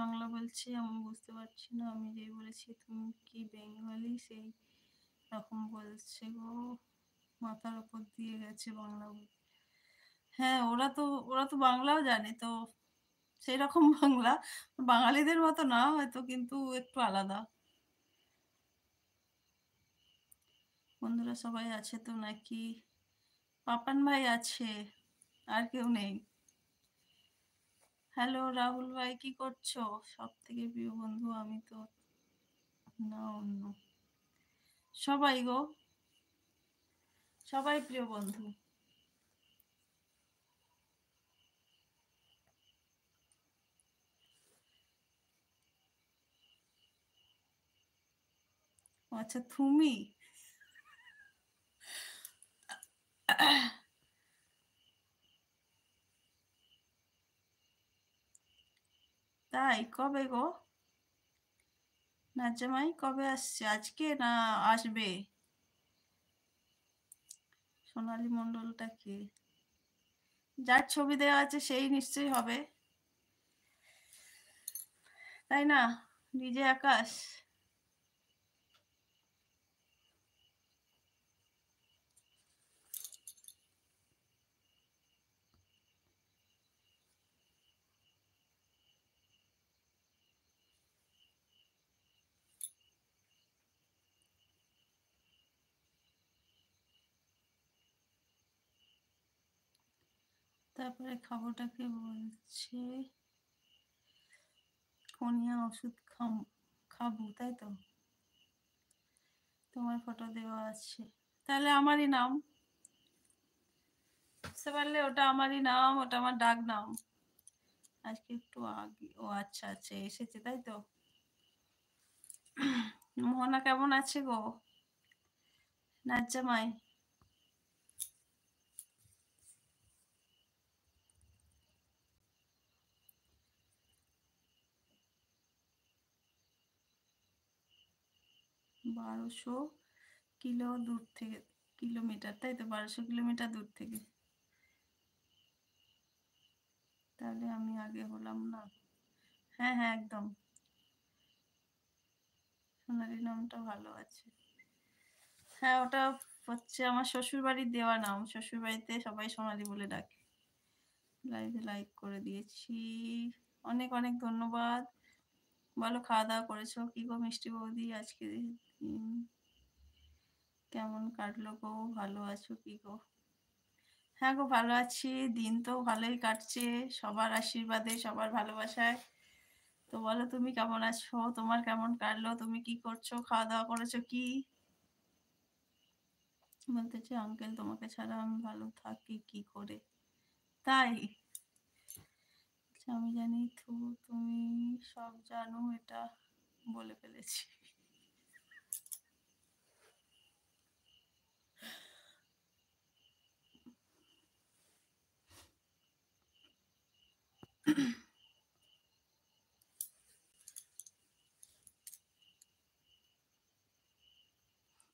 বাংলা বলছে আমি বুঝতে পারছি না। আমি যেই বলেছি তুমি কি বেঙ্গলি সেই রকম বলছে গো। মাথার উপর দিয়ে গেছে বাংলা হ্যাঁ, ওরা তো বাংলাও জানে তো সেরকম বাংলা বাঙালিদের মতো না হয়তো কিন্তু একটু আলাদা। বন্ধুরা সবাই আছে তো নাকি? পাপান ভাই আছে, আর কেউ নেই। হ্যালো রাহুল ভাই কি করছো? সব থেকে প্রিয় বন্ধু আমি তো না অন্য সবাই গো, সবাই প্রিয় বন্ধু। আচ্ছা তুমি তাই কবে গো? নাজ্জামাই কবে আসছে? আজকে না আসবে? সোনালী মণ্ডলটা কে? যার ছবি দেওয়া আছে সেই নিশ্চয়ই হবে, তাই না? ডিজে আকাশ। তারপরে খবরটাকে বলছে কোনিয়া ওষুধ খাবো, তাই তো? তোমার ফটো দেওয়া আছে, তাহলে আমারই নাম। বুঝতে পারলে ওটা আমারই নাম, ওটা আমার ডাক নাম। আজকে একটু আগে, ও আচ্ছা আচ্ছা এসেছে তাই তো। মোহনা কেমন আছে গো? নাজ্জামাই 1200 কিলো দূর থেকে, কিলোমিটার তাই তো, 1200 কিলোমিটার দূর থেকে। তাহলে আমি আগে হলাম না? হ্যাঁ হ্যাঁ একদম। সোনালি নামটা ভালো আছে। হ্যাঁ ওটা হচ্ছে আমার শ্বশুর বাড়ির দেওয়া নাম, শ্বশুর বাড়িতে সবাই সোনালি বলে ডাকে। লাইভে লাইক করে দিয়েছি, অনেক অনেক ধন্যবাদ। বলো খাওয়া দাওয়া করেছো কি গো মিষ্টি বৌদি? আজকে দিন কেমন কাটলো গো? ভালো আছো কি গো? হ্যাঁ গো ভালো আছি, দিন তো ভালোই কাটছে সবার আশীর্বাদে সবার ভালোবাসায়। তো বলো তুমি কেমন আছো? তোমার কেমন কাটলো? তুমি কি করছো? খাওয়া দাওয়া করেছো কি? বলতেছে আঙ্কেল তোমাকে ছাড়া আমি ভালো থাকি কি করে? তাই? আচ্ছা, আমি জানি তো তুমি সব জানো এটা বলে ফেলেছি।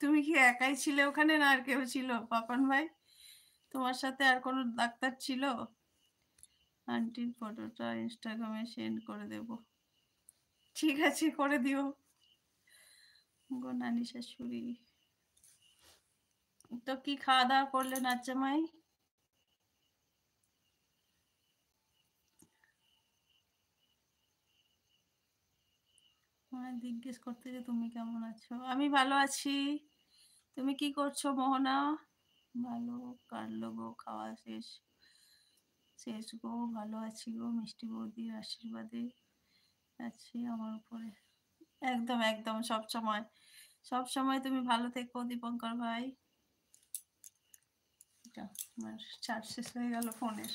তুমি কি একাই ছিলে ওখানে না আর কেউ ছিল পাপান ভাই? তোমার সাথে আর কোনো ডাক্তার ছিল? আন্টির ফটোটা ইনস্টাগ্রামে সেন্ড করে দেব। ঠিক আছে করে দিও গো নানি শাশুড়ি। তো কি খাওয়া দাওয়া করলে নাচ্চামাই? মানে জিজ্ঞেস করতে যে তুমি কেমন আছো? আমি ভালো আছি। তুমি কি করছো মোহনা? ভালো কাটলো গো, খাওয়া শেষ শেষ গো, ভালো আছি গো, মিষ্টি বৌদির আশীর্বাদে আছে আমার উপরে। একদম একদম সব সময়, সব সময় তুমি ভালো থেকো দীপঙ্কর ভাই। আমার চার্জ শেষ হয়ে গেল ফোনের,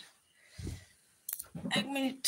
1 মিনিট।